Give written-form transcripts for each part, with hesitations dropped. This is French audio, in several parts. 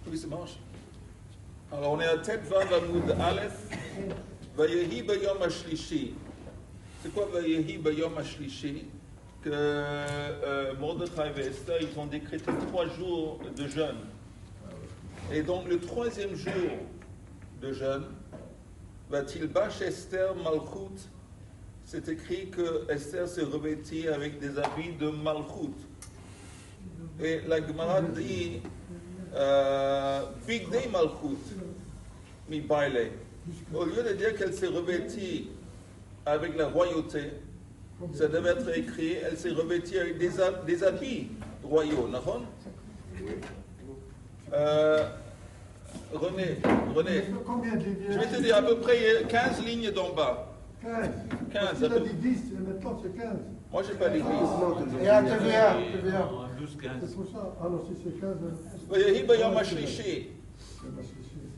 Oui, ça marche. Alors on est à Tet Vav Amud Aleph. Vayehi Bayom Ashlishi. C'est quoi Vayehi Bayom Ashlishi? Que Mordechai et Esther, ils ont décrété 3 jours de jeûne. Et donc le 3e jour de jeûne, Vatilbash Esther Malchut, c'est écrit que Esther s'est revêtie avec des habits de Malchut. Et la Gemara dit Big Day Malchut, mi baile. Au lieu de dire qu'elle s'est revêtie avec la royauté, ça devait être écrit, elle s'est revêtie avec des habits royaux, d'accord? René, je vais te dire à peu près 15 lignes d'en bas. 15. Il a dit 10, et maintenant c'est 15. Moi, j'ai pas dit 10. Et à TVA. 12, 15. C'est pour ça. Alors si c'est 15. Vayehi Bayom Ashlishi.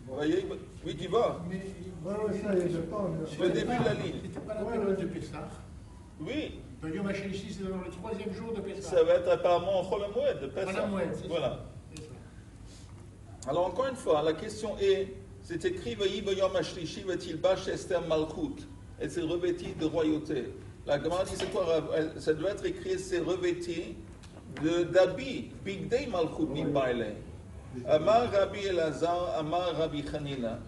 Oui, tu vas. Oui, ça y est, je parle. Le début de la ligne. C'était pas la période de Pessah. Oui. Yom HaShlishi, c'est dans le 3e jour de Pessah. Ça va être apparemment Chol HaMoed de Pessah. Chol HaMoed, c'est ça. Voilà. Alors encore une fois, la question est, c'est écrit Vayehi Bayom Ashlishi Vatilbash Esther Malchut. Elle s'est revêtie de royauté. La Gemara dit c'est quoi? Ça doit être écrit, c'est revêtie d'habits. Big Day Malchut mi baile. Amar Rabbi Elazar, Amar Rabbi Chanina.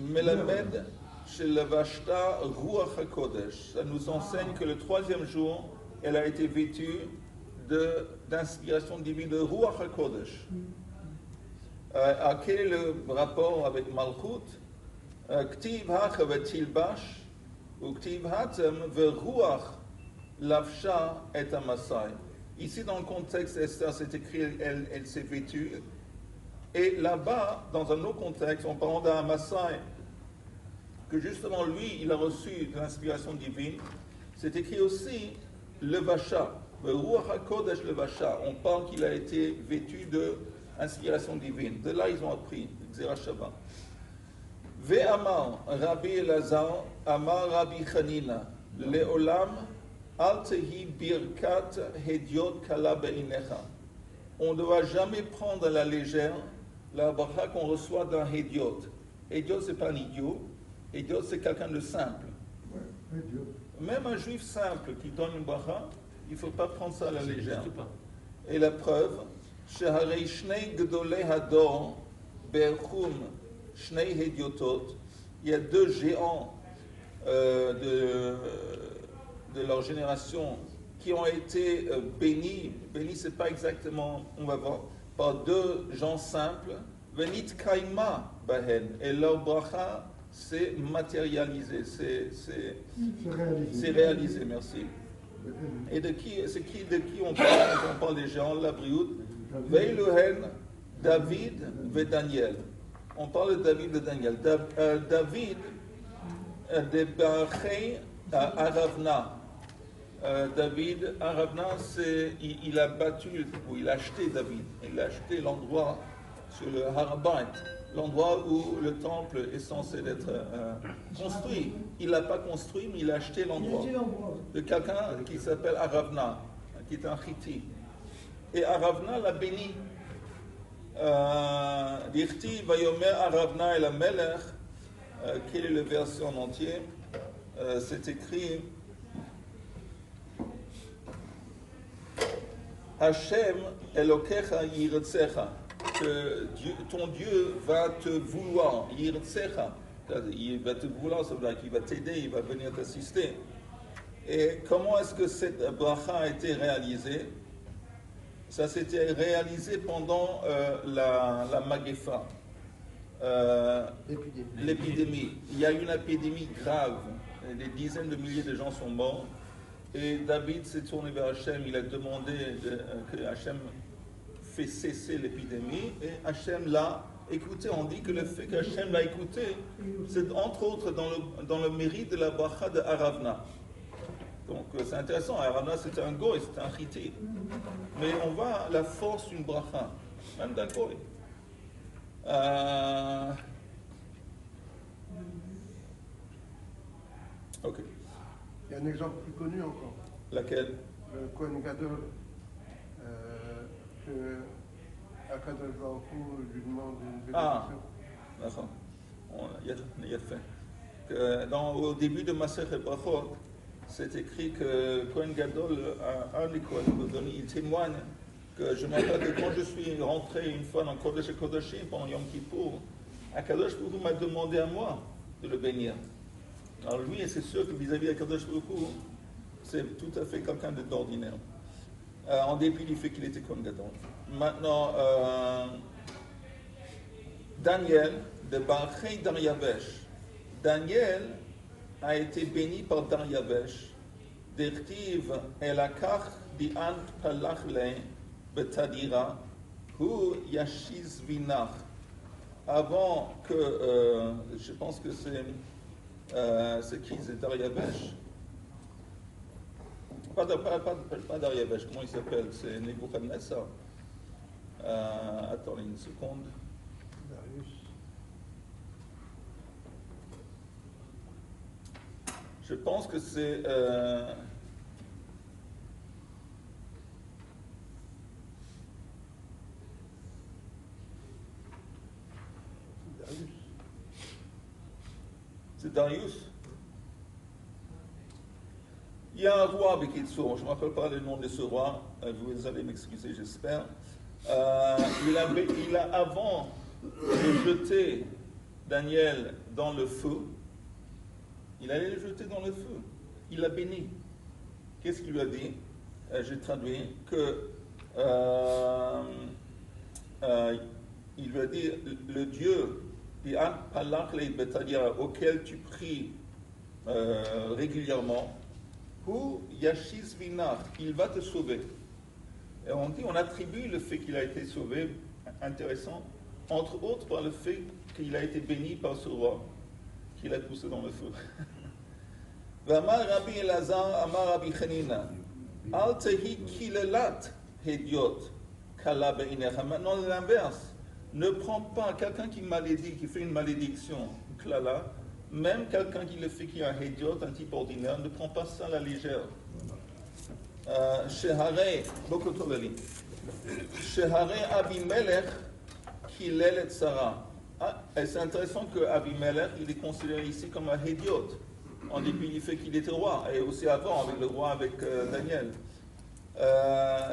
Melamed shel Vashta Ruach HaKodesh. Ça nous enseigne que le 3e jour, elle a été vêtue d'inspiration divine de Ruach HaKodesh. Quel est le rapport avec Malchut? Ktiv Hacha Vatilbash ou Ktiv Hatem Veruach Lavsha et Amasai. Ici, dans le contexte, Esther, c'est écrit, elle s'est vêtue. Et là-bas, dans un autre contexte, en parlant d'Amasai, que justement lui, il a reçu de l'inspiration divine, c'est écrit aussi le Vacha, le Ruach HaKodesh le Vacha. On parle qu'il a été vêtu de inspiration divine. De là, ils ont appris, Xera Shabbat. Ve'amar Rabbi Elazar, Amar Rabbi Chanina, Le'olam al tehi birkat hediot kala be'inecha. On ne doit jamais prendre à la légère la bracha qu'on reçoit d'un hédiot. Hédiot, ce n'est pas un idiot. Hédiot, c'est quelqu'un de simple. Même un juif simple qui donne une bracha, il ne faut pas prendre ça à la légère. Et la preuve, Sheharei Shnei Gdolei Hador Berchum Shnei Hediotot, il y a 2 géants de leur génération qui ont été bénis. Bénis, c'est pas exactement, on va voir, par 2 gens simples. Venit kaima bahen. Et leur bracha, c'est matérialisé, c'est réalisé, merci. Et de qui on parle quand on parle des géants, la brioute? Veiluhen, David et Daniel. On parle de David et Daniel. David, de Barachei Aravna. David, Aravna, il a battu, ou il a acheté David. Il a acheté l'endroit sur le Harabait, l'endroit où le temple est censé être construit. Il ne l'a pas construit, mais il a acheté l'endroit de quelqu'un qui s'appelle Aravna, qui est un Chiti. Et Aravna l'a béni. Dirti Vayomer Aravna el Amelech. Quel est le verset en entier? C'est écrit Hashem Elokecha Yirtsecha, que ton Dieu va te vouloir, Yirtsecha, il va te vouloir, ça veut dire qu'il va t'aider, il va venir t'assister. Et comment est-ce que cette bracha a été réalisée? Ça s'était réalisé pendant la Magéfa, l'épidémie. Il y a eu une épidémie grave, des dizaines de milliers de gens sont morts. Et David s'est tourné vers Hachem, il a demandé que Hachem fait cesser l'épidémie, et Hachem l'a écouté. On dit que le fait qu'Hachem l'a écouté, c'est entre autres dans le mérite de la bracha de Aravna. Donc c'est intéressant, Aravna c'était un goy, c'était un chiti. Mais on voit la force d'une bracha, même d'un goy. Ok. Il y a un exemple plus connu encore. Laquelle? Le Kohen Gadol, Akadosh Baruch Hu lui demande une Ah. bénédiction. D'accord. Il y a fait. Au début de Masechet Brachot, c'est écrit que Kohen Gadol, un des Kohen, il témoigne que je me rappelle que quand je suis rentré une fois dans Kodesh Kodashim pendant Yom Kippour, Akadosh Baruch Hu m'a demandé à moi de le bénir. Alors lui, c'est sûr que vis-à-vis d'Akadosh Baruch Hu, c'est tout à fait quelqu'un d'ordinaire. En dépit du fait qu'il était Kohen Gadol. Maintenant, Daniel de Barchei Daryavesh. Daniel a été béni par Daryavesh. Dertiv elakach di'ant palachle betadira hu yashiz vinach. Avant que, je pense que c'est qui, c'est Daryavesh. Pas Daryavesh, comment il s'appelle? C'est Nebuchadnezzar. Attendez une seconde. Darius. Je pense que c'est Darius. c'est Darius. Il y a un roi avec Kitsour, je ne me rappelle pas le nom de ce roi, vous allez m'excuser, j'espère. Il a avant de jeter Daniel dans le feu, il allait le jeter dans le feu. Il l'a béni. Qu'est-ce qu'il lui a dit? J'ai traduit que il lui a dit le Dieu auquel tu pries régulièrement, ou Yashiz Vinach, il va te sauver. Et on attribue le fait qu'il a été sauvé, intéressant, entre autres par le fait qu'il a été béni par ce roi qu'il a poussé dans le feu. V'amar Rabbi Elazar, amar Rabbi Chanina, al tehi kilelat hediot kala be'inecha. Maintenant l'inverse, ne prends pas quelqu'un qui malédit, qui fait une malédiction, klala, même quelqu'un qui le fait, qui est un hediot, un type ordinaire, ne prends pas ça à la légère. Shehare, beaucoup trop de Shehare Abimelech kilel et Sarah. Et c'est intéressant que Abimelech, il est considéré ici comme un hédiot, en dépit du fait qu'il était roi, et aussi avant, avec le roi, avec Daniel.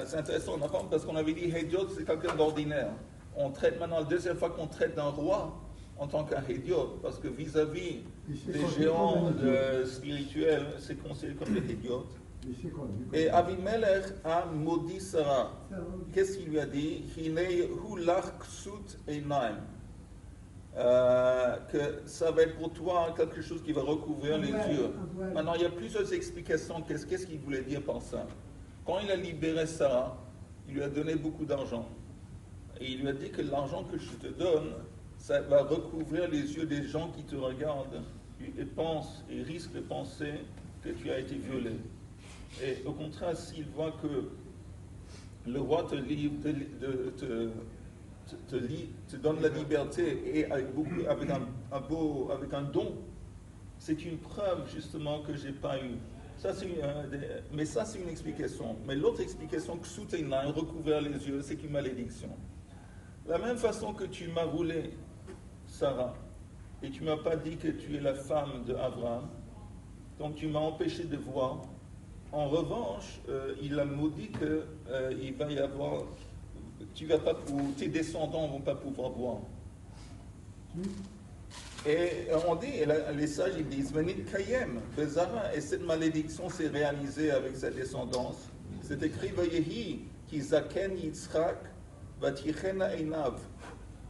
C'est intéressant, parce qu'on avait dit hédiot, c'est quelqu'un d'ordinaire. On traite maintenant, la deuxième fois qu'on traite d'un roi en tant qu'un hédiot, parce que vis-à-vis des géants spirituels, c'est considéré comme des hédiotes. Et Abimelech a maudit Sarah. Qu'est-ce qu'il lui a dit? Que ça va être pour toi quelque chose qui va recouvrir les yeux. Maintenant, il y a plusieurs explications. Qu'est-ce qu'il voulait dire par ça? Quand il a libéré Sarah, il lui a donné beaucoup d'argent. Et il lui a dit que l'argent que je te donne, ça va recouvrir les yeux des gens qui te regardent et pensent et risquent de penser que tu as été violé. Et au contraire, s'il voit que le roi te donne la liberté et avec un don, c'est une preuve justement que j'ai pas eu. Mais ça c'est une explication. Mais l'autre explication, Ksuteinai, recouvrir les yeux, c'est une malédiction. La même façon que tu m'as roulé, Sarah, et tu m'as pas dit que tu es la femme d'Abraham, donc tu m'as empêché de voir. En revanche, il a maudit que il va y avoir, tes descendants vont pas pouvoir voir. Et on dit, les sages ils disent, Venit Kayem, Bezara, et cette malédiction s'est réalisée avec sa descendance. C'est écrit, Vayehi, ki zaken Yitzhak, vatichena einav.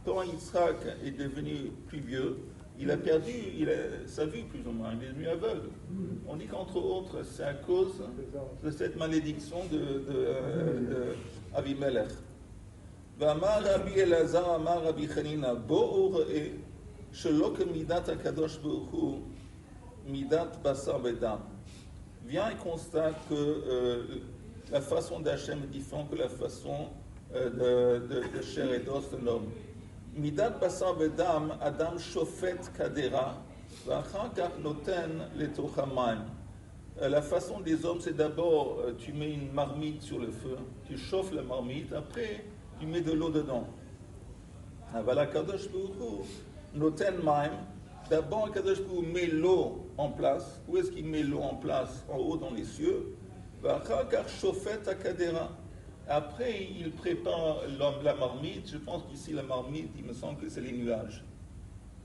Quand Yitzhak est devenu plus vieux, il a perdu sa vue plus ou moins, il est devenu aveugle. On dit qu'entre autres, c'est à cause de cette malédiction de Abimelech. V'amar Rabbi Elazar, amar Rabbi Chanina, bo'u re'eh, shelo kemidat HaKadosh Baruch Hu, midat basar bedam. Viens et constate que la façon d'Hachem est différente que la façon de chair et d'os de l'homme. Midat basar bedam, Adam shofet kadera, v'achar kach noten letoch hamayim. La façon des hommes, c'est d'abord, tu mets une marmite sur le feu, tu chauffes la marmite, après, tu mets de l'eau dedans. אבל הקדוש ברוך הוא נותן מים, d'abord הקדוש ברוך הוא met l'eau en place, où est-ce qu'il met l'eau en place? En haut dans les cieux, ואחר כך שופט הקדרה. Après, il prépare la marmite, je pense qu'ici la marmite, il me semble que c'est les nuages.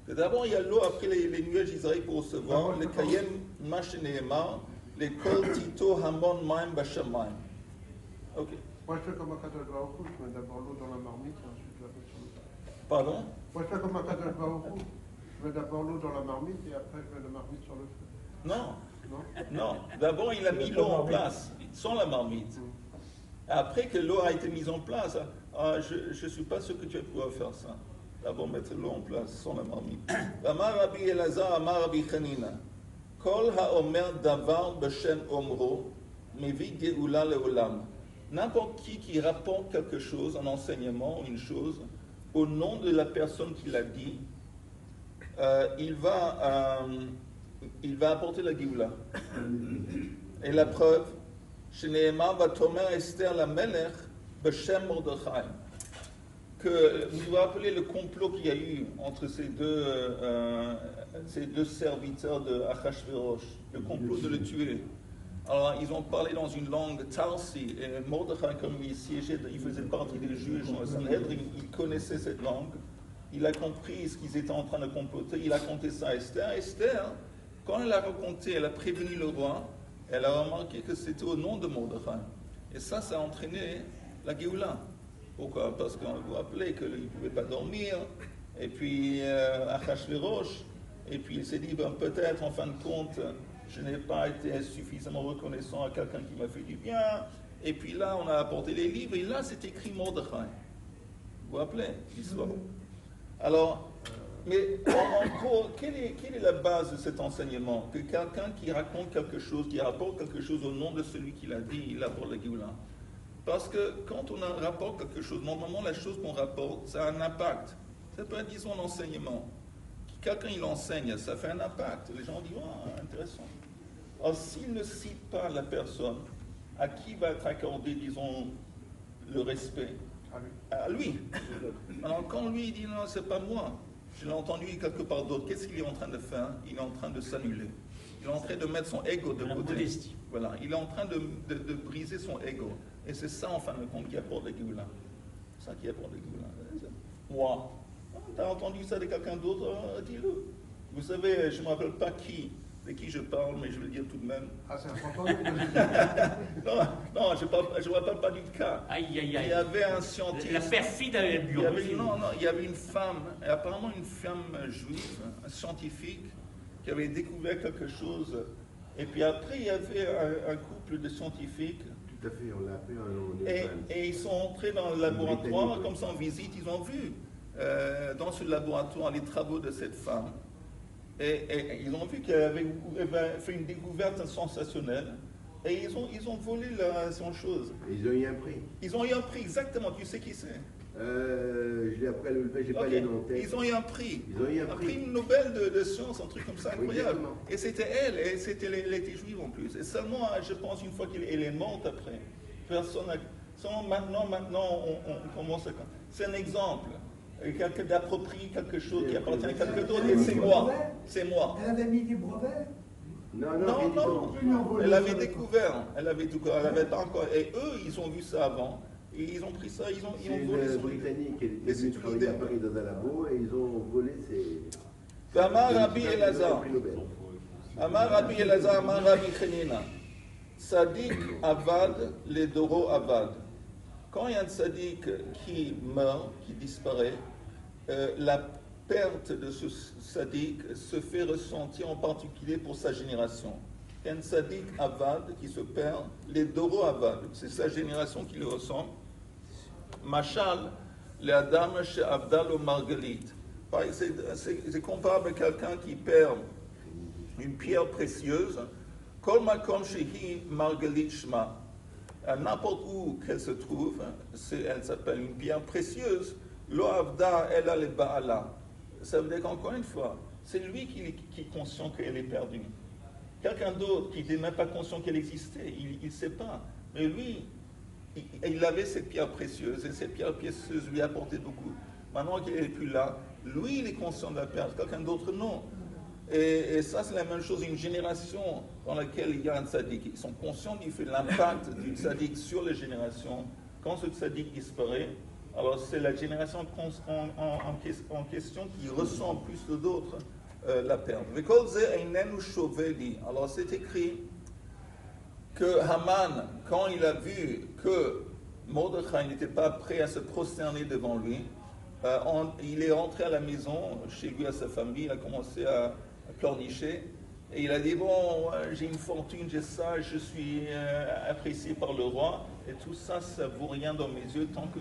D'abord, il y a l'eau, après les nuages d'Israël pour recevoir, le kayem masheneema, les kol tito hamon maim bashamayim. Ok. Moi, je fais comme un Kadosh Baruch Hu, je mets d'abord l'eau dans la marmite et ensuite je la mets sur le feu. Pardon? Moi, je fais comme un Kadosh Baruch Hu, je mets d'abord l'eau dans la marmite et après je mets la marmite sur le feu. Non, Non? non. D'abord, il a mis l'eau en place, sans la marmite. Après que l'eau a été mise en place, je ne suis pas sûr que tu vas pouvoir faire ça. D'abord, mettre l'eau en place, sans la marmite. Amar Rabbi Elazar, Amar Rabbi Chanina. Kol ha'omer davar b'shem omro, mevi geoula leolam. N'importe qui rapporte quelque chose, un enseignement, une chose, au nom de la personne qui l'a dit, il va apporter la Géoula. Et la preuve, Shneema Vatomer Esther la Melech B'Shem Mordechai. Que vous vous rappelez le complot qu'il y a eu entre ces deux serviteurs de Achashverosh, le complot de le tuer. Alors, ils ont parlé dans une langue Tarsi, et Mordechai, comme il siégeait, il faisait partie des juges dans le Sanhedrin, il connaissait cette langue, il a compris ce qu'ils étaient en train de comploter, il a raconté ça à Esther. Esther, quand elle a raconté, elle a prévenu le roi, elle a remarqué que c'était au nom de Mordechai. Et ça a entraîné la Géoula. Pourquoi? Parce qu'on vous rappelez qu'il ne pouvait pas dormir, et puis Achashverosh, et puis il s'est dit, ben, peut-être en fin de compte, je n'ai pas été suffisamment reconnaissant à quelqu'un qui m'a fait du bien, et puis là on a apporté les livres, et là c'est écrit Mordechai. Vous vous rappelez l'histoire? Alors, mais en gros, quelle est la base de cet enseignement? Que quelqu'un qui raconte quelque chose, qui rapporte quelque chose au nom de celui qui l'a dit, il apporte la Géoula. Parce que quand on rapporte quelque chose, normalement la chose qu'on rapporte, ça a un impact. Ça peut être, disons, l'enseignement. Quelqu'un il enseigne, ça fait un impact. Les gens disent, ah, intéressant. Alors s'il ne cite pas la personne, à qui va être accordé, disons, le respect? À lui. Alors quand lui il dit, non, c'est pas moi, je l'ai entendu quelque part d'autre, qu'est-ce qu'il est en train de faire? Il est en train de s'annuler. Il est en train de mettre son ego de côté. Voilà, il est en train de briser son ego. Et c'est ça, en fin de compte, qui apporte la Géoula. C'est ça qui apporte la Géoula. Moi. Tu as entendu ça de quelqu'un d'autre? Dis-le. Vous savez, je ne me rappelle pas de qui je parle, mais je vais le dire tout de même. Ah, c'est important. Non, je ne me rappelle pas du cas. Aïe, aïe, aïe. Il y avait un scientiste. La perfide à biologie. Il y avait une femme, apparemment une femme juive, un scientifique, qui avait découvert quelque chose. Et puis après, il y avait un couple de scientifiques. Tout à fait, on l'a appelé un nom. Et ils sont entrés dans le laboratoire, comme ça en visite, ils ont vu dans ce laboratoire les travaux de cette femme. Et ils ont vu qu'elle avait fait une découverte sensationnelle. Et ils ont volé son chose. Et ils ont eu un prix. Ils ont eu un prix, exactement. Tu sais qui c'est? Je l'ai après le j'ai pas les noms en tête. Ils ont eu un prix. Ils ont eu un prix Nobel de sciences, un truc comme ça, incroyable. Oui, et c'était elle, et elle était juive en plus. Et seulement, je pense, une fois qu'elle est morte après, personne n'a... Seulement maintenant, on commence à... C'est un exemple. Quelqu'un d'approprie quelque chose qui appartient à quelqu'un d'autre, et c'est moi. C'est moi. Elle avait mis des brevets? Non. Elle avait découvert. Elle avait pas encore... Et eux, ils ont vu ça avant. Et ils ont pris ça, ils ont volé son Britannique. qui était venue travailler à Paris dans un labo et ils ont volé ses... Amar Rabbi Elazar. Amar Rabbi Elazar, Amar Rabbi Chanina. Tzadik avad, les doro avad. Quand il y a un tzadik qui meurt, qui disparaît, la perte de ce tzadik se fait ressentir en particulier pour sa génération. Un tzadik avad qui se perd, les doro avad, c'est sa génération qui le ressent. Machal, le Adam chez Abdal ou Margalit. C'est comparable à quelqu'un qui perd une pierre précieuse. Kol makom shehi Margalit shma. N'importe où qu'elle se trouve, elle s'appelle une pierre précieuse. Lo avda ela le baala. Ça veut dire qu'encore une fois, c'est lui qui est conscient qu'elle est perdue. Quelqu'un d'autre qui n'était même pas conscient qu'elle existait, il ne sait pas. Mais lui, il avait cette pierre précieuse, et cette pierre précieuse lui apportait beaucoup. Maintenant qu'il n'est plus là, lui, il est conscient de la perte, quelqu'un d'autre, non. Et ça, c'est la même chose, une génération dans laquelle il y a un tzaddik. Ils sont conscients du fait de l'impact du tzaddik sur les générations. Quand ce tzaddik disparaît, alors c'est la génération en question qui ressent plus que d'autres la perte. Alors c'est écrit que Haman, quand il a vu que Mordechai n'était pas prêt à se prosterner devant lui, il est rentré à la maison, chez lui, à sa famille, il a commencé à pleurnicher, et il a dit, bon, j'ai une fortune, j'ai ça, je suis apprécié par le roi, et tout ça, ça vaut rien dans mes yeux, tant que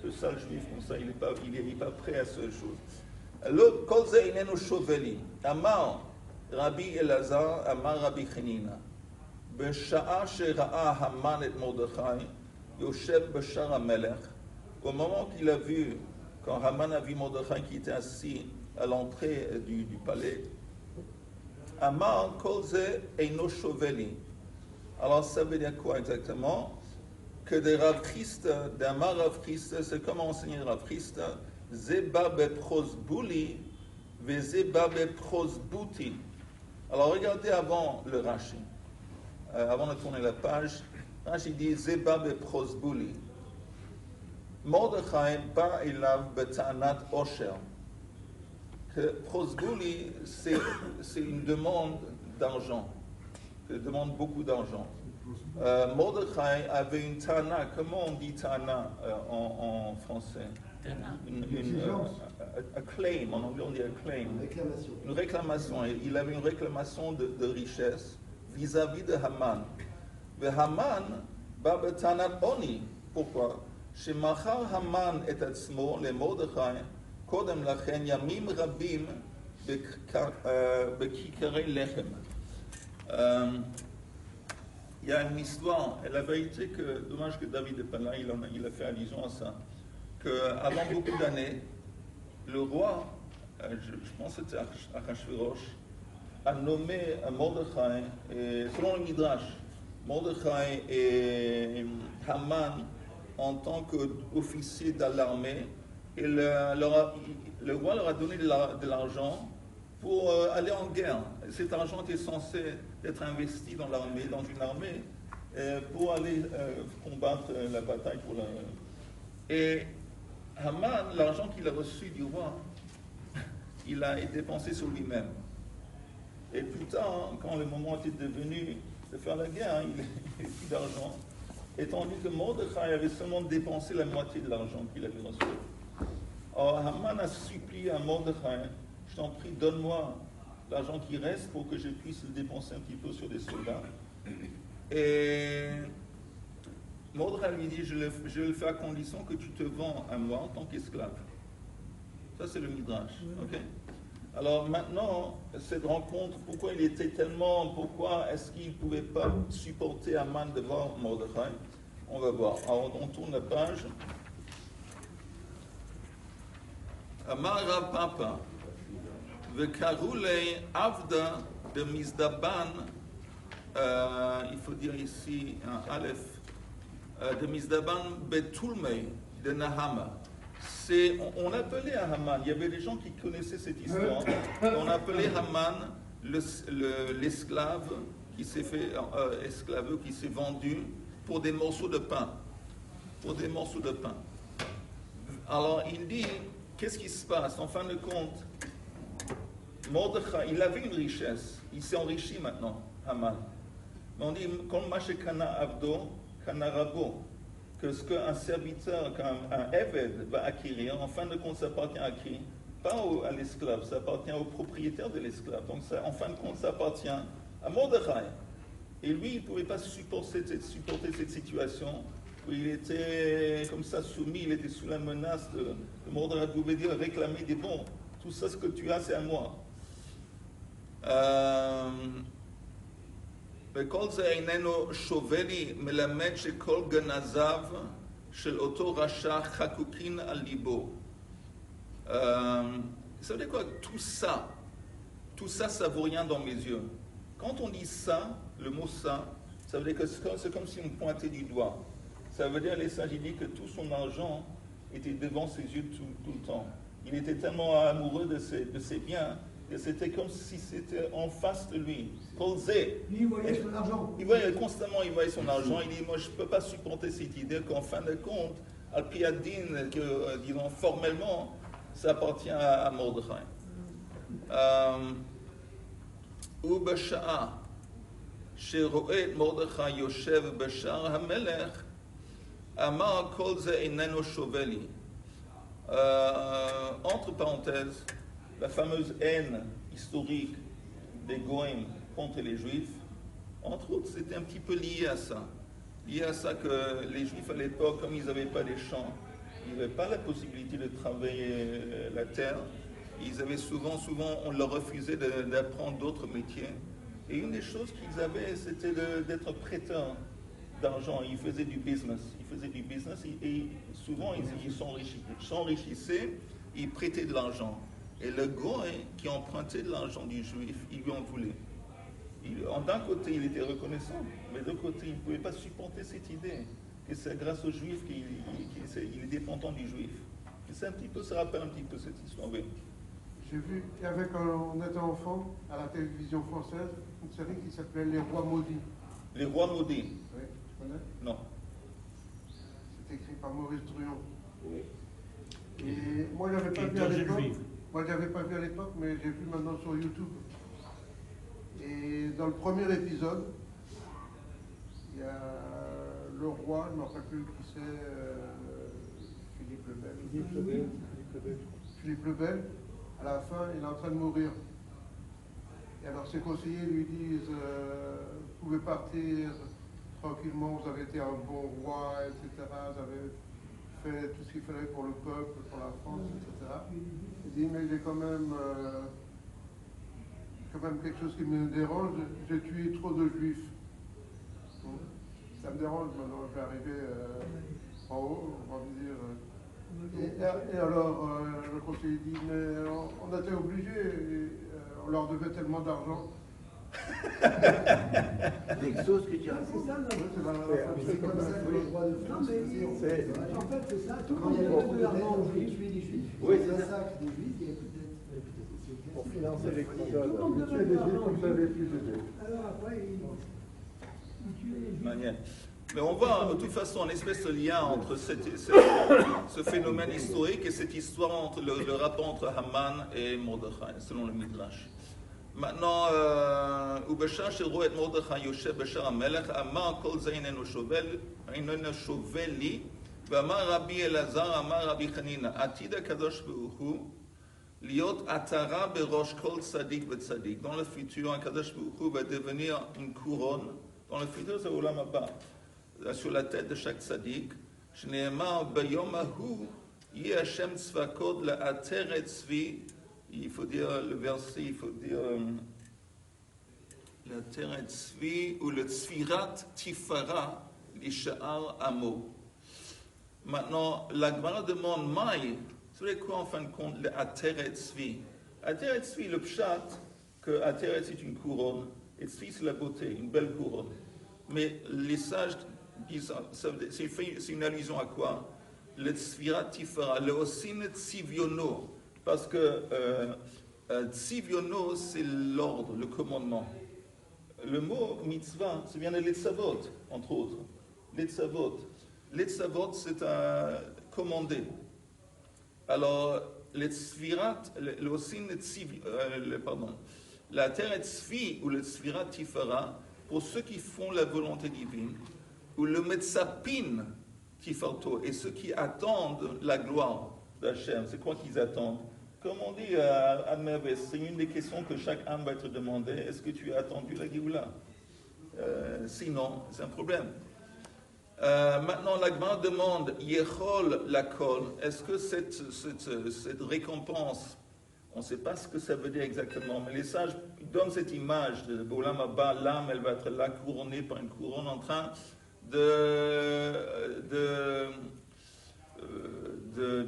ce sale juif comme ça, il n'est pas prêt à ce chose. L'autre, Kol ze inenu shoveli, Amar Rabbi Elazar, Amar Rabbi Chanina, B'sha'a shera'a Haman et Mordechai, Yoshev b'shar HaMelech, au moment qu'il a vu, quand Haman a vu Mordechai qui était assis à l'entrée du palais, Amar Kol ze eino shoveli. Alors ça veut dire quoi exactement? Que des Rav Chisda, d'Amar Rav Chisda, c'est comme enseigner Rav Chisda, Zeba beprosbuli, ve zeba beprosbuti. Alors regardez avant le Rashi, avant de tourner la page, Rashi dit Zeba beprosbuli. Mordechai ba elav betanat osher. Que prosbuli, c'est une demande d'argent, qui demande beaucoup d'argent. Mordechai avait une tana. Comment on dit tana en français? A claim, en anglais on dit a claim. Une réclamation. Il avait une réclamation de richesse vis-à-vis de Haman. Mais Haman, ba betanat oni. Pourquoi? Chez Machar Haman et Atzmo, les Mordechai, Kodem Lachen, Yamim Rabim, Bekikare Lechem. Il y a une histoire, et la vérité que, dommage que David n'est pas là, il a fait allusion à ça, qu'avant beaucoup d'années, le roi, je pense que c'était Achashverosh, a nommé Mordechai, selon le Midrash, Mordechai et Haman en tant qu'officier de l'armée, et le roi leur a donné de l'argent pour aller en guerre. Cet argent était censé être investi dans l'armée, dans une armée, pour aller combattre la bataille. Et Haman, l'argent qu'il a reçu du roi, il a dépensé sur lui-même. Et plus tard, quand le moment était devenu de faire la guerre, il n'avait plus d'argent. Et tandis que Mordechai avait seulement dépensé la moitié de l'argent qu'il avait reçu. Alors Haman a supplié à Mordechai, je t'en prie, donne-moi l'argent qui reste pour que je puisse le dépenser un petit peu sur des soldats. Et Mordechai lui dit, je le fais à condition que tu te vends à moi en tant qu'esclave. Ça c'est le Midrash. Okay? Alors maintenant, cette rencontre, pourquoi est-ce qu'il ne pouvait pas supporter Haman devant Mordechai? On va voir. Alors on tourne la page. Amar Rav Papa, Vekarule Avda de Mizdaban, il faut dire ici un Aleph, de Mizdaban Betulmei de Nahama. On appelait à Haman, il y avait des gens qui connaissaient cette histoire, on appelait Haman l'esclave qui s'est fait esclaveux, qui s'est vendu pour des morceaux de pain. Alors il dit, qu'est-ce qui se passe? En fin de compte, Mordechai, il avait une richesse, il s'est enrichi maintenant, Haman. Mais on dit, comme Mashekana Avdo, Kana Rabo, que ce qu'un serviteur, un Eved va acquérir, en fin de compte, ça appartient à qui? Pas à l'esclave, ça appartient au propriétaire de l'esclave. Donc ça, en fin de compte, ça appartient à Mordechai. Et lui, il ne pouvait pas supporter cette situation où il était comme ça soumis, il était sous la menace de Mordechai. Il pouvait dire, réclamer des bons. Tout ça, ce que tu as, c'est à moi. וכל זה איננו שובה לי מלמד שכל גנזיו של אותו רשע חקוקין על ליבו. Ça veut dire quoi? Tout ça, ça vaut rien dans mes yeux. Quand on dit ça, le mot ça veut dire que c'est comme si on pointait du doigt. Ça veut dire, il s'agit que tout son argent, était devant ses yeux tout le temps. Il était tellement amoureux de ses biens que c'était comme si c'était en face de lui. Posé. Lui, il voyait son argent. Il voyait constamment son argent. Il dit, moi, je ne peux pas supporter cette idée qu'en fin de compte, Al-Piyadin, que, disons, formellement, ça appartient à Mordechai. Ou Basha'a, שרואה את מרדכי יושב בשער המלך, אמר כל זה איננו שווה לי. Entre parenthèses, la fameuse haine historique des Goïms contre les Juifs, entre autres, c'était un petit peu lié à ça. Lié à ça que les Juifs à l'époque, comme ils n'avaient pas les champs, ils n'avaient pas la possibilité de travailler la terre, ils avaient souvent, on leur refusait d'apprendre d'autres métiers. Et une des choses qu'ils avaient, c'était d'être prêteurs d'argent. Ils faisaient du business. Et souvent, ils s'enrichissaient, ils prêtaient de l'argent. Et le goy qui empruntait de l'argent du juif, il lui en voulait. D'un côté, il était reconnaissant, mais de l'autre côté, il ne pouvait pas supporter cette idée que c'est grâce aux juifs qu'il est dépendant du juif. Et ça rappelle un petit peu cette histoire. Oui. J'ai vu, quand on était enfant, à la télévision française, une série qui s'appelait Les Rois Maudits. Les Rois Maudits. Oui, tu connais? Non. C'est écrit par Maurice Druon. Oui. Et moi, je n'avais pas vu à l'époque. Mais j'ai vu maintenant sur YouTube. Et dans le premier épisode, il y a le roi, je ne me rappelle plus qui c'est, Philippe le Bel. À la fin, il est en train de mourir. Et alors ses conseillers lui disent vous pouvez partir tranquillement, vous avez été un bon roi, etc. Vous avez fait tout ce qu'il fallait pour le peuple, pour la France, etc. Il dit mais j'ai quand même quelque chose qui me dérange, j'ai tué trop de juifs. Ça me dérange maintenant, je vais arriver en haut, on va me dire. Et alors, le conseiller dit, mais on était obligés, on leur devait tellement d'argent. L'exos que tu racontes. C'est ça, non? C'est comme ça que les rois de France faisaient. En fait, c'est ça. Quand il y avait de l'argent aux juifs, tuer des juifs. Oui, c'est ça. Massacre des juifs, il y avait peut-être. Pour financer les Tout le monde crusades. devait de l'argent aux Vous avez juifs. plus d'aider. Alors après, il tuait les juifs. Manière. Mais on voit de toute façon un espèce de lien entre ce phénomène historique et cette histoire entre le rapport entre Haman et Mordechai, selon le Midrash. Maintenant, ובשעה שרואה את מרדכי יושב בשער המלך, אמר כל זה איננו שווה לי, ואמר רבי אלעזר, אמר רבי חנינא, עתיד הקדוש ברוך הוא להיות עטרה בראש כל צדיק וצדיק. Dans le futur, הקדוש ברוך הוא va devenir une couronne. Dans le futur, c'est העולם הבא. sur la tête de chaque tzaddik, שנאמר ביום ההוא יהיה השם צבקות לעטר את צבי, il faut dire le verset, il faut dire לעטר את צבי ולצפירת תפארה לשאר עמו. Maintenant, la Gemara demande, Maï, vous savez quoi en fin de compte, le Ateret Tzvi? Ateret Tzvi, le pshat, que Ateret c'est une couronne, et Tzvi c'est la beauté, une belle couronne. Mais les sages disent, c'est une allusion à quoi? Le Tzvirat Tifara, le Osin Tziviono, parce que Tziviono c'est l'ordre, le commandement. Le mot mitzvah, ça vient de l'Etzavot, entre autres. L'Etzavot. L'Etzavot, c'est un commandé. Alors, le Tzvirat, le Osin pardon, la terre est Tzvi ou le Tzvirat Tifara, pour ceux qui font la volonté divine, ou le Metzapin Tifarto, et ceux qui attendent la gloire d'Hachem. C'est quoi qu'ils attendent? Comme on dit à Admerves, c'est une des questions que chaque âme va être demandée. Est-ce que tu as attendu la Géoula? Sinon, c'est un problème. Maintenant, la Gemara demande Yechol Lakol. Est-ce que cette récompense, on ne sait pas ce que ça veut dire exactement, mais les sages donnent cette image de Bolam Abba, l'âme, elle va être là couronnée par une couronne en train de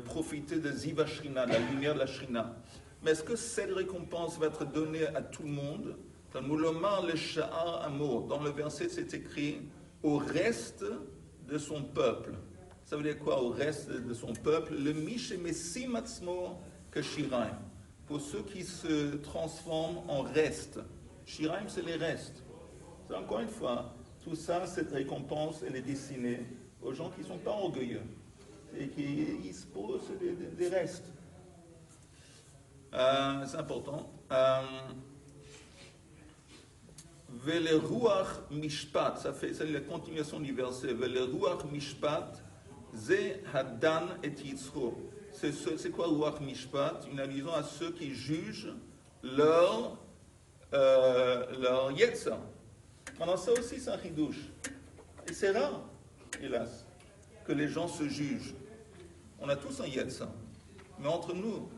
profiter de Ziva Shrina, la lumière de la Shrina. Mais est-ce que cette récompense va être donnée à tout le monde? Dans le verset, c'est écrit au reste de son peuple. ça veut dire quoi au reste de son peuple? Le Mishemesim Atzmo que Shiraim. Pour ceux qui se transforment en restes. Shiraim, c'est les restes. C'est encore une fois, tout ça, cette récompense, elle est destinée aux gens qui ne sont pas orgueilleux et qui se posent des restes. C'est important. Vele ruach mishpat, c'est la continuation du verset. Vele ruach mishpat, ze hadan et yitzro. C'est quoi ruach mishpat? Une allusion à ceux qui jugent leur yetzer. Maintenant, ça aussi, c'est un chidouche. Et c'est rare, hélas, que les gens se jugent. On a tous un yetzer. Mais entre nous,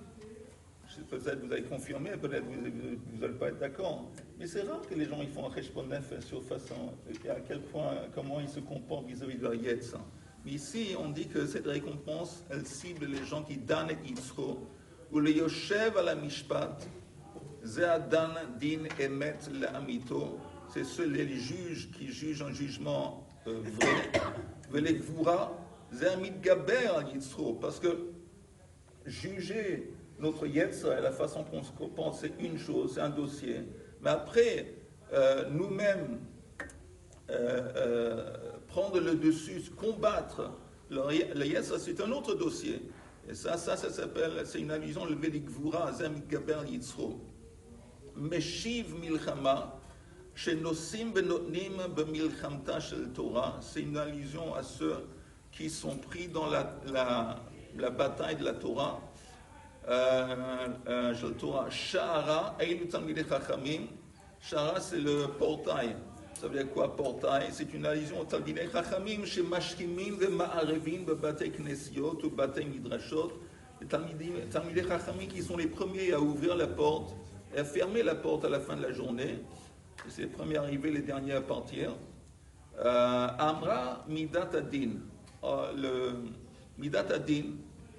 peut-être vous allez confirmer, peut-être vous n'allez pas être d'accord, mais c'est rare que les gens ils font un cheshbon nefesh sur façon, à quel point, comment ils se comportent vis-à-vis de leur yetzer. Mais ici, on dit que cette récompense, elle cible les gens qui dan et yitzro, ou le yoshev à la mishpat, ze adan din emet le amito, c'est ceux les juges qui jugent un jugement vrai, vele gvura, ze amit gaber al yitzro, parce que juger notre yetzer et la façon qu'on se comporte, c'est une chose, c'est un dossier. Mais après, nous-mêmes, prendre le dessus, combattre le yetzer, c'est un autre dossier. Et ça s'appelle, c'est une allusion, le velikvura, zem gaber yitzro. Meshiv milchama, shenosim benotnim bemilchamta shel Torah, c'est une allusion à ceux qui sont pris dans la bataille de la Torah. Shel Torah, Sha'ara, Eilu Talmidei Chachamim. Sha'ara, c'est le portail. Ça veut dire quoi, portail? C'est une allusion au Talmidei Chachamim, chez Mashkimim ve Ma'arevim, Batei Knesiot ou Batei Midrashot. Les Talmidei Chachamim qui sont les premiers à ouvrir la porte et à fermer la porte à la fin de la journée. Et c'est les premiers arrivés, les derniers à partir. Amra Midat Adin. Le Midat Adin,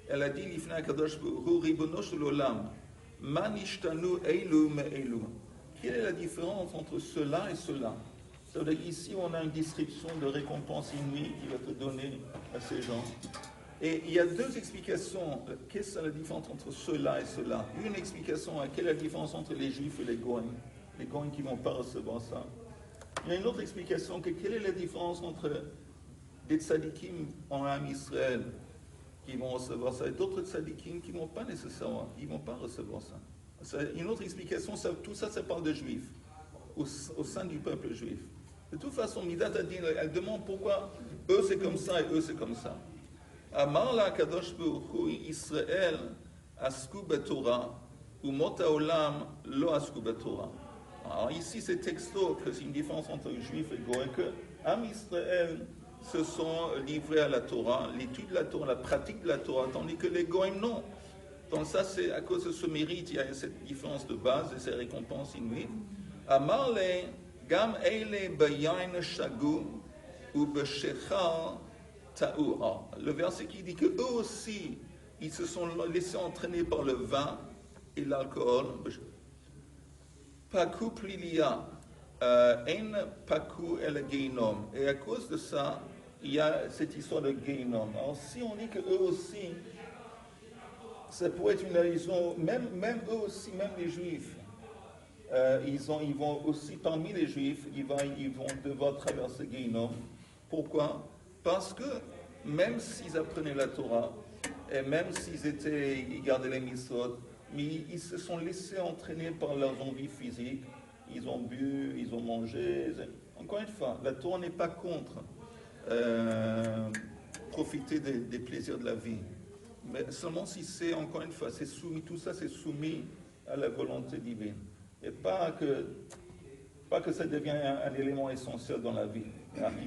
elle a dit l'ifna kadosh hu ribono shel olam ma nishtanu eilu me'eilu. Quelle est la différence entre cela et cela? Ça veut dire ici on a une description de récompense inouïe qui va te donner à ces gens. Et il y a deux explications. Qu'est-ce que la différence entre cela et cela? Une explication à quelle est la différence entre les juifs et les goïms qui ne vont pas recevoir ça. Il y a une autre explication que quelle est la différence entre des tzadikim en âme Israël qui vont recevoir ça, et d'autres tzadikim qui ne vont pas nécessairement, ils ne vont pas recevoir ça. Une autre explication, tout ça parle de juifs, au sein du peuple juif. De toute façon, Midat Adin, elle demande pourquoi eux c'est comme ça et eux c'est comme ça. Amar la Kadosh Baruch Hu Israël asku b'Torah ou mot haolam lo asku b'Torah. Alors ici c'est texto que c'est une différence entre juifs et goïm, que Am Israël se sont livrés à la Torah, l'étude de la Torah, la pratique de la Torah, tandis que les goïms non. Donc ça c'est à cause de ce mérite, il y a cette différence de base et ces récompenses inouïes. Amar le gam eile bayain shagu ou b'shechal ta'u. Le verset qui dit que eux aussi ils se sont laissés entraîner par le vin et l'alcool. Paku plilia, en paku el geinom. Et à cause de ça, il y a cette histoire de geinom. Alors si on dit que eux aussi, ça pourrait être une allusion, même eux aussi, même les juifs, ils vont aussi, parmi les juifs, ils vont devoir traverser geinom. Pourquoi? Parce que même s'ils apprenaient la Torah, et même ils gardaient les mitzvot, mais ils se sont laissés entraîner par leurs envies physiques. Ils ont bu, ils ont mangé. Encore une fois, la Torah n'est pas contre profiter des plaisirs de la vie. Mais seulement si c'est, encore une fois, c'est soumis, tout ça c'est soumis à la volonté divine. Et pas que ça devienne un élément essentiel dans la vie.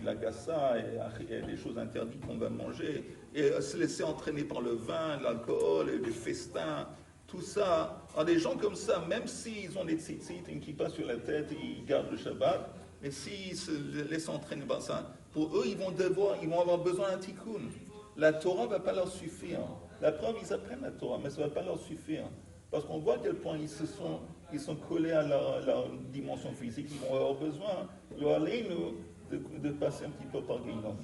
La gassa et des choses interdites qu'on va manger. Et se laisser entraîner par le vin, l'alcool, les festins. Tout ça, alors des gens comme ça, même s'ils ont des tzitzit, une kippa sur la tête, ils gardent le Shabbat, mais s'ils se laissent entraîner par ça, pour eux, ils vont avoir besoin d'un tikkun. La Torah ne va pas leur suffire. La preuve, ils apprennent la Torah, mais ça ne va pas leur suffire. Parce qu'on voit à quel point ils sont collés à leur dimension physique, ils vont avoir besoin, de passer un petit peu par Guénon.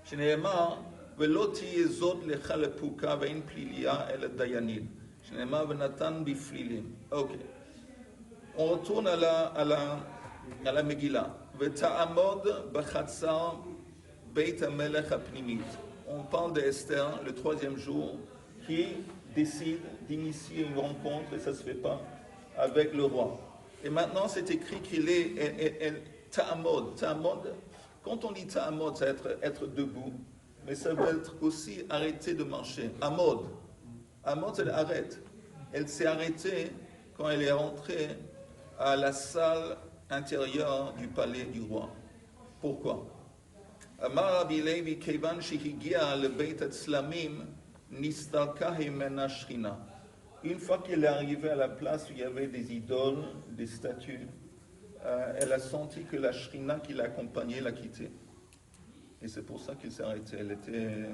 שנאמר, ולא תהיה זאת לך לפוקה ואין פליליה אלא דיינין. שנאמר, ונתן בפלילים. אוקיי. On retourne à la Megillah. ותעמוד בחצר בית המלך הפנימית. On parle d'Esther, le 3e jour, qui décide d'initier une rencontre, et ça ne se fait pas, avec le roi. Et maintenant, c'est écrit qu'il est ta'amod. Ta'amod, quand on dit ta'amod, ça va être debout, mais ça veut être aussi arrêter de marcher. Amod. Amod, c'est arrête. Elle s'est arrêtée quand elle est rentrée à la salle intérieure du palais du roi. Pourquoi? אמר רבי לוי, כיוון שהגיע לבית הצלמים, נסתלקה ממנה שכינה. Une fois qu'elle est arrivée à la place où il y avait des idoles, des statues, elle a senti que la shrina qui l'accompagnait l'a quittée. Et c'est pour ça qu'elle s'est arrêtée. Elle était...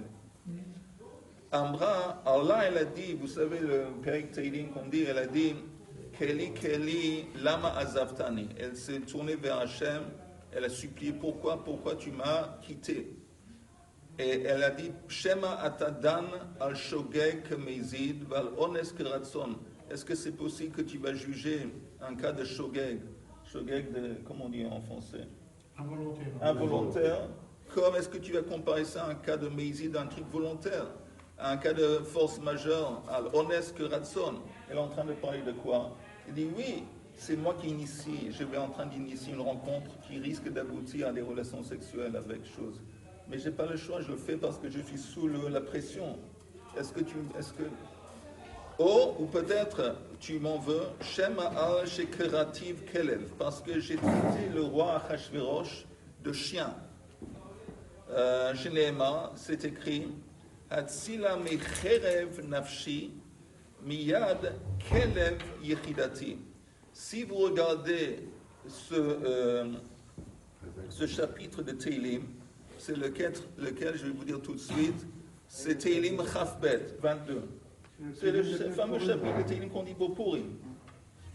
Amra, Allah, elle a dit, vous savez le Perek Teilim qu'on dit, elle a dit, Keli, Keli, lama azavtani. Elle s'est tournée vers Hachem. Elle a supplié, pourquoi tu m'as quitté? Et elle a dit, Shema atadan al shogeg mezid val ones keratson. Est-ce que c'est possible que tu vas juger un cas de shogeg? Shogeg, comment on dit en français? Involontaire. Involontaire. Comme est-ce que tu vas comparer ça à un cas de mezid, un truc volontaire? À un cas de force majeure, al ones keratson. Elle est en train de parler de quoi? Elle dit, oui. C'est moi qui initie, je vais en train d'initier une rencontre qui risque d'aboutir à des relations sexuelles avec choses. Mais je n'ai pas le choix, je le fais parce que je suis sous la pression. Ou peut-être tu m'en veux, Shema al shekerativ kelev, parce que j'ai traité le roi Achashverosh de chien. Shneema, c'est écrit, Hatzila mecherev nafshi, miyad kelev yechidati. Si vous regardez ce chapitre de Teilim, c'est lequel je vais vous dire tout de suite, c'est Teilim Chafbet 22. C'est le fameux chapitre de Teilim qu'on dit pour Purim,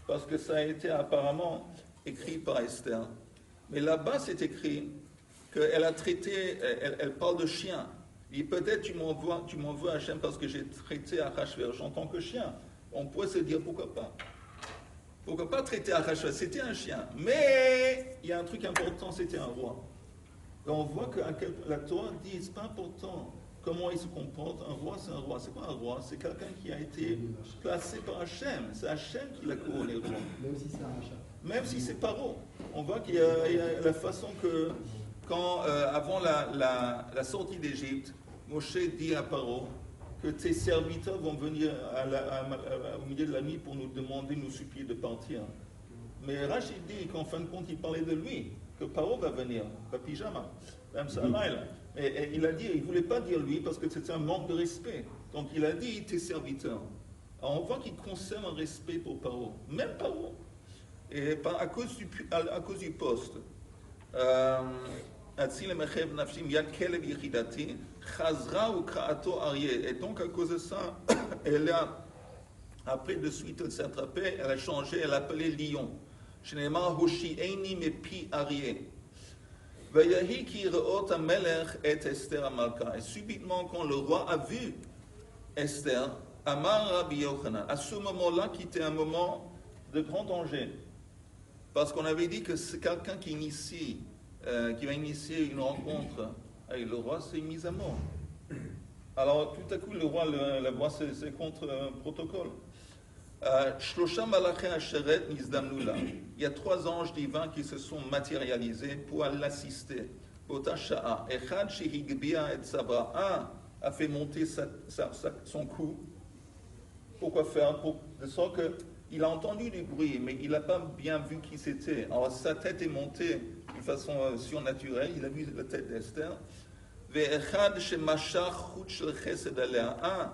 parce que ça a été apparemment écrit par Esther. Mais là-bas, c'est écrit qu'elle a traité, elle parle de chien. Et peut-être tu m'en veux Hachem parce que j'ai traité Achashverosh en tant que chien. On pourrait se dire pourquoi pas. Pourquoi pas traiter Achashverosh? C'était un chien. Mais il y a un truc important, c'était un roi. Et on voit que la Torah dit, c'est pas important comment il se comporte. Un roi, c'est un roi. C'est pas un roi, c'est quelqu'un qui a été placé par Hachem. C'est Hachem qui l'a couronné roi. Même si c'est un rachat. Même si c'est Paro. On voit qu'il y a la façon que, quand, avant la sortie d'Égypte, Moshe dit à Paro que tes serviteurs vont venir au milieu de la nuit pour nous demander, nous supplier de partir. Mais Rachid dit qu'en fin de compte, il parlait de lui, que Paro va venir, pas pyjama, même ça, et il a dit, il ne voulait pas dire lui parce que c'était un manque de respect. Donc il a dit tes serviteurs. Alors on voit qu'il conserve un respect pour Paro, même Paro, et à cause du poste. Et donc à cause de ça, elle a, après de suite elle s'est attrapée, elle a changé, elle a appelé lion. Et subitement quand le roi a vu Esther, Amar Rabbi Yochanan, à ce moment-là qui était un moment de grand danger, parce qu'on avait dit que c'est quelqu'un qui va initier une rencontre avec le roi, c'est une mise à mort. Alors tout à coup le roi la voit, c'est contre un protocole. Il y a 3 anges divins qui se sont matérialisés pour l'assister. Un a fait monter son cou. Pourquoi faire? De sorte qu'il a entendu du bruit, mais il n'a pas bien vu qui c'était. Alors sa tête est montée d'une façon surnaturelle. Il a vu la tête d'Esther. Un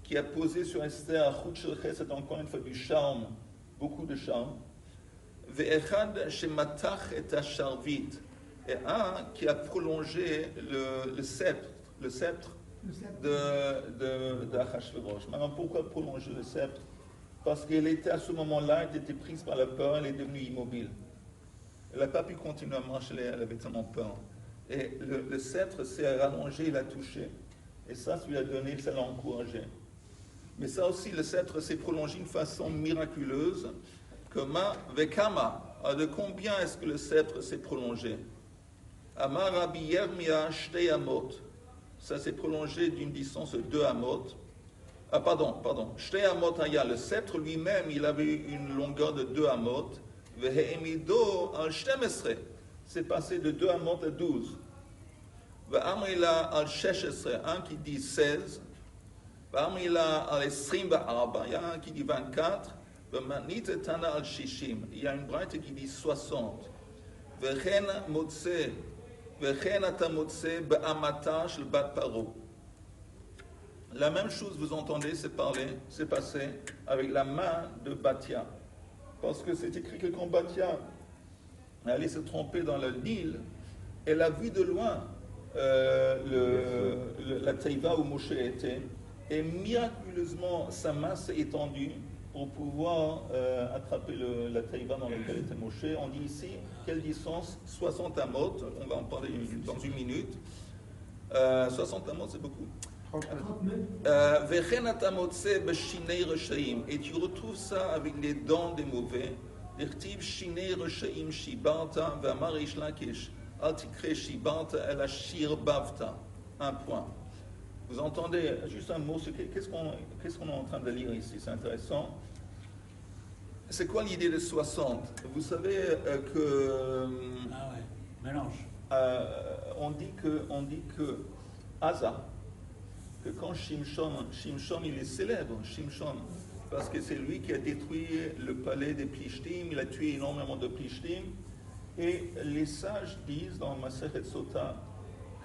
qui a posé sur Esther, c'est encore une fois du charme, beaucoup de charme. Et un qui a prolongé le sceptre d'Achashverosh. Maintenant, pourquoi prolonger le sceptre? Parce qu'elle était à ce moment-là, elle était prise par la peur, elle est devenue immobile. Elle n'a pas pu continuer à marcher, elle avait tellement peur. Et le sceptre s'est rallongé, il a touché. Et ça lui a donné, ça l'a encouragé. Mais ça aussi, le sceptre s'est prolongé d'une façon miraculeuse. De combien est-ce que le sceptre s'est prolongé? Amar Rabbi Yirmiyah Shtei Amot. Ça s'est prolongé d'une distance de 2 amot. Shtei Amot Haya. Le sceptre lui-même, il avait une longueur de 2 amot. Ve'emido al shtemesre. C'est passé de 2 amot à 12. Ve'amrila al sheshesre. Un qui dit 16. Ve'amrila al esrim ba'arba. Il y a un qui dit 24. Ve'manit etana al shishim. Il y a une braïte qui dit 60. Ve'chen motse. Ve'chen atamotse be'amata shel bat paro. La même chose, vous entendez, c'est passé avec la main de Batia. Parce que c'est écrit que quand Batia allait se tromper dans le Nil, elle a vu de loin la taïva où Moshe était, et miraculeusement, sa main s'est étendue pour pouvoir attraper la taïva dans laquelle était Moshe. On dit ici, quelle distance? 60 amot, on va en parler dans une minute. 60 amot, c'est beaucoup. Et tu retrouves ça avec les dents des mauvais. Un point. Vous entendez juste un mot, qu'est-ce qu'on est en train de lire ici? C'est intéressant. C'est quoi l'idée de 60? Vous savez que... Ah ouais, mélange. On dit que Asa, que quand Shimshon il est célèbre, Shimshon, parce que c'est lui qui a détruit le palais des Plishtim, il a tué énormément de Plishtim, et les sages disent dans Masechet Sota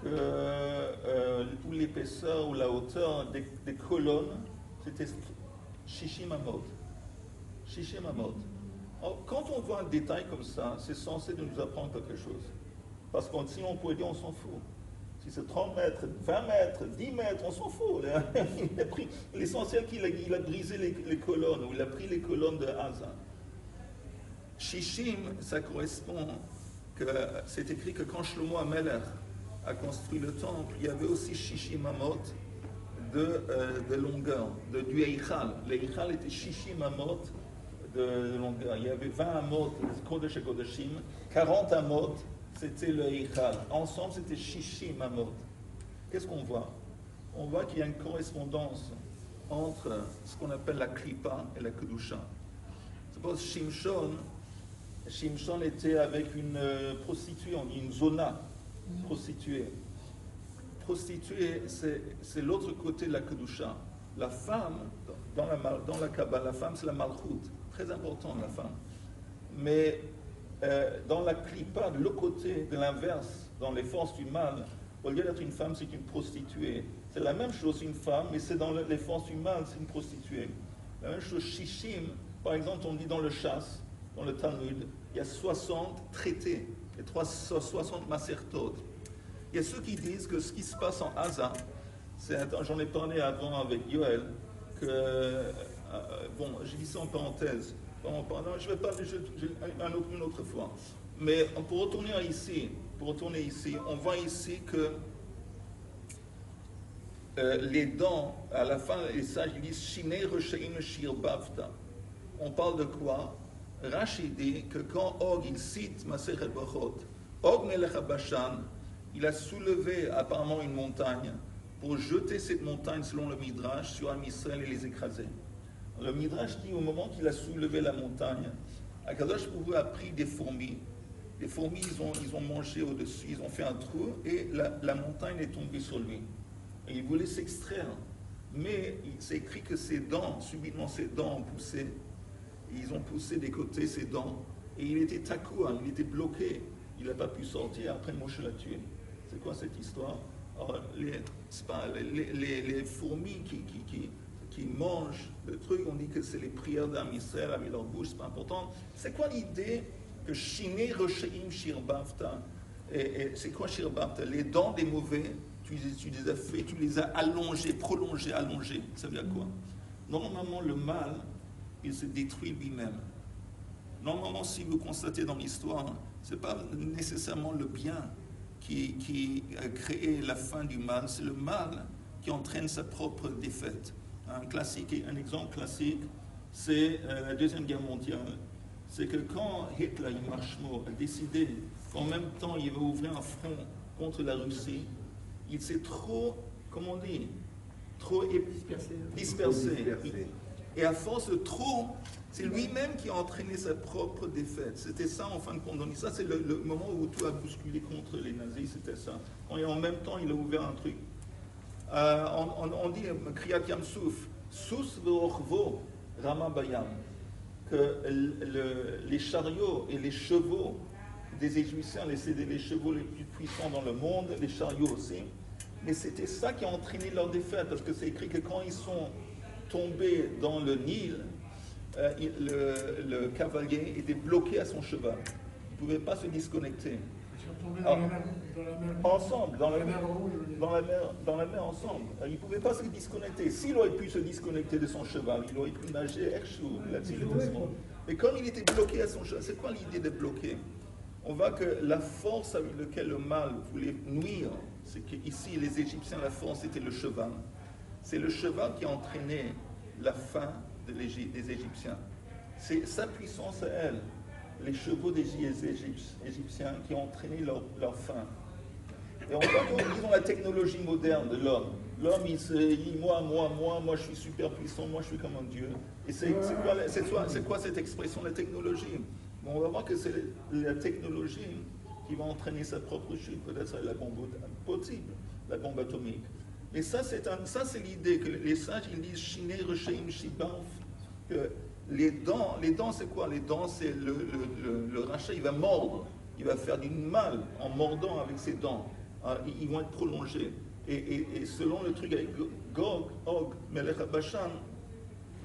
que ou l'épaisseur ou la hauteur des colonnes, c'était Shishim Amot. Shishim Amot. Alors, quand on voit un détail comme ça, c'est censé de nous apprendre quelque chose. Parce que sinon on pourrait dire on s'en fout. Si c'est 30 mètres, 20 mètres, 10 mètres, on s'en fout. Il a pris l'essentiel qu'il a brisé les colonnes, ou il a pris les colonnes de Asa. Shishim, ça correspond que c'est écrit que quand Shlomo HaMelech a construit le temple, il y avait aussi Shishim Amot de longueur, du Eichal. L'Eichal était Shishim Amot de longueur. Il y avait 20 Amot, Kodesh et Kodeshim, 40 Amot, c'était le Eichal. Ensemble, c'était Shishim Amot. Qu'est-ce qu'on voit? On voit qu'il y a une correspondance entre ce qu'on appelle la Klippa et la Kedusha. Suppose Shimshon était avec une prostituée, on dit une zona, prostituée. Prostituée, c'est l'autre côté de la Kedusha. La femme, dans la Kabbalah, la femme c'est la Malchut, très important la femme. Mais dans la Klippa, de l'autre côté, de l'inverse, dans les forces du mal, au lieu d'être une femme, c'est une prostituée. C'est la même chose, une femme, mais c'est dans les forces du mal, c'est une prostituée. La même chose, Shishim, par exemple, on dit dans le chasse, dans le Talmud, il y a 60 traités, et 60 masertot. Il y a ceux qui disent que ce qui se passe en Asa, j'en ai parlé avant avec Yoel, que, j'ai dit ça en parenthèse, je vais parler une autre fois. Mais pour retourner ici, on voit ici que les dents, à la fin, les sages disent Shinei Reshaim Shir Bavta. On parle de quoi? Rashi dit que quand Og il cite Masechet Brachot, Og Melech HaBashan, il a soulevé apparemment une montagne pour jeter cette montagne selon le Midrash sur Am Yisraël et les écraser. Le Midrash dit au moment qu'il a soulevé la montagne, Akadosh Baruch Hu a pris des fourmis. Les fourmis, ils ont mangé au-dessus, ils ont fait un trou et la montagne est tombée sur lui. Et il voulait s'extraire. Mais c'est écrit que ses dents, subitement ses dents ont poussé. Ils ont poussé des côtés ses dents. Et il était takoua, il était bloqué. Il n'a pas pu sortir, après Moshe l'a tué. C'est quoi cette histoire? Alors, les fourmis qui mangent le truc, on dit que c'est les prières d'Am Yisraël avec leur bouche, c'est pas important. C'est quoi l'idée que Shinei Reshaim Shir Bavta? Et c'est quoi Shir Bavta? Les dents des mauvais, tu les as allongées, prolongées, allongées. Ça veut dire quoi? Normalement, le mal, il se détruit lui-même. Normalement, si vous constatez dans l'histoire, ce n'est pas nécessairement le bien qui a créé la fin du mal, c'est le mal qui entraîne sa propre défaite. Un exemple classique, c'est la Deuxième Guerre mondiale. C'est que quand Hitler, a décidé qu'en même temps il va ouvrir un front contre la Russie, il s'est trop, comment on dit, trop dispersé. Et à force de trop, c'est lui-même qui a entraîné sa propre défaite. C'était ça en fin de compte. Donc ça, c'est le moment où tout a bousculé contre les nazis, c'était ça. Et en même temps, il a ouvert un truc. On dit, Kriyat Yam Souf, Sus Ve'orvo Rama Bayam, que les chariots et les chevaux des Égyptiens, c'était les chevaux les plus puissants dans le monde, les chariots aussi. Mais c'était ça qui a entraîné leur défaite, parce que c'est écrit que quand ils sont tombés dans le Nil, le cavalier était bloqué à son cheval. Il ne pouvait pas se disconnecter. Ils sont tombés dans la mer ensemble, dans la mer Rouge. dans la mer ensemble. Il ne pouvait pas se disconnecter. S'il aurait pu se disconnecter de son cheval, il aurait pu nager. Mais comme il était bloqué à son cheval, c'est quoi l'idée de bloquer? On voit que la force avec laquelle le mal voulait nuire, c'est qu'ici, les Égyptiens, la force était le cheval. C'est le cheval qui a entraîné la fin des Égyptiens. C'est sa puissance à elle, les chevaux des Égyptiens qui ont entraîné leur fin. Et on voit qu'ils ont la technologie moderne de l'homme. L'homme, il se dit moi, je suis super puissant, moi, je suis comme un dieu. Et c'est quoi cette expression, la technologie? Bon, on va voir que c'est la technologie qui va entraîner sa propre chute. Peut-être la bombe possible, la bombe atomique. Mais ça, c'est l'idée que les sages, ils disent Shine Reshaim Shibanf, que les dents, c'est quoi? Les dents, c'est le rachat, il va mordre, il va faire du mal en mordant avec ses dents. Ils vont être prolongés. Et selon le truc avec Gog, Melech HaBashan,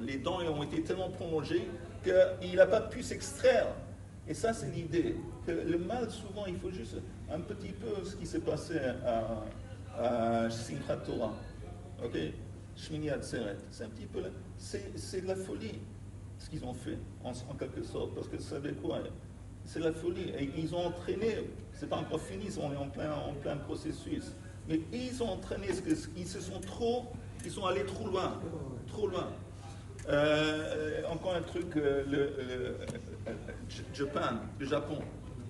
les dents ont été tellement prolongées qu'il n'a pas pu s'extraire. Et ça, c'est l'idée. Que le mal, souvent, il faut juste un petit peu ce qui s'est passé à Simchat Torah. Ok? Shmini Atzeret. C'est un petit peu là. C'est de la folie, ce qu'ils ont fait, en quelque sorte. Parce que vous savez quoi? C'est de la folie. Et ils ont entraîné, c'est pas encore fini, on est en plein processus. Mais ils ont entraîné, ils sont allés trop loin. Trop loin. Encore un truc, le Japon,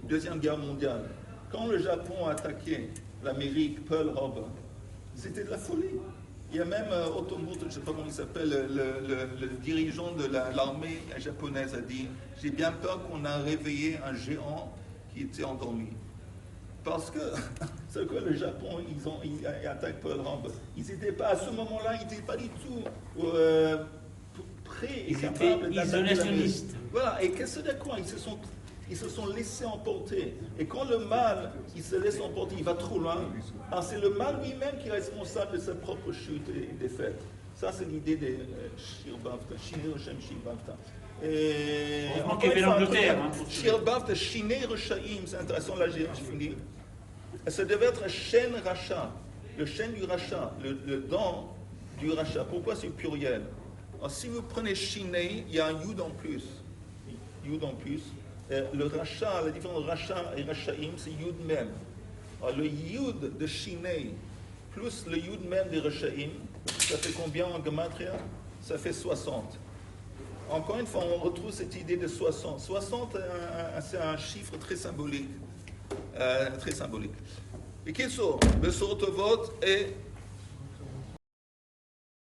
Deuxième Guerre mondiale. Quand le Japon a attaqué l'Amérique, Pearl Harbor, c'était de la folie. Il y a même Otomoto, je ne sais pas comment il s'appelle, le dirigeant de l'armée japonaise a dit « J'ai bien peur qu'on a réveillé un géant qui était endormi. » Parce que, c'est quoi le Japon, ils attaquent Pearl Harbor. Ils n'étaient pas, à ce moment-là, ils n'étaient pas du tout prêts et capables d'attaquer l'Amérique. Voilà, et qu'est-ce que c'est quoi? Ils se sont laissés emporter. Et quand le mal, il se laisse emporter, il va trop loin, c'est le mal lui-même qui est responsable de sa propre chute et défaite. Ça, c'est l'idée des Shirbavta, Shine Reshaim Shirbavta. Et heureusement qu'il y avait l'Angleterre. Shirbavta, Shine Reshaim, c'est intéressant, là j'ai fini. Ça devait être Shen Racha, le Shen du Racha, le dent du Racha. Pourquoi c'est pluriel? Alors, si vous prenez Shine, il y a un Yud en plus. Yud en plus. Le Racha, la différence entre Racha et Rachaim, c'est Yud même. Alors, le Yud de Shine plus le Yud même de Rachaim, ça fait combien en Gematria? Ça fait 60. Encore une fois, on retrouve cette idée de 60. 60, c'est un chiffre très symbolique. Très symbolique. Et qu'est-ce que le Sorotovot est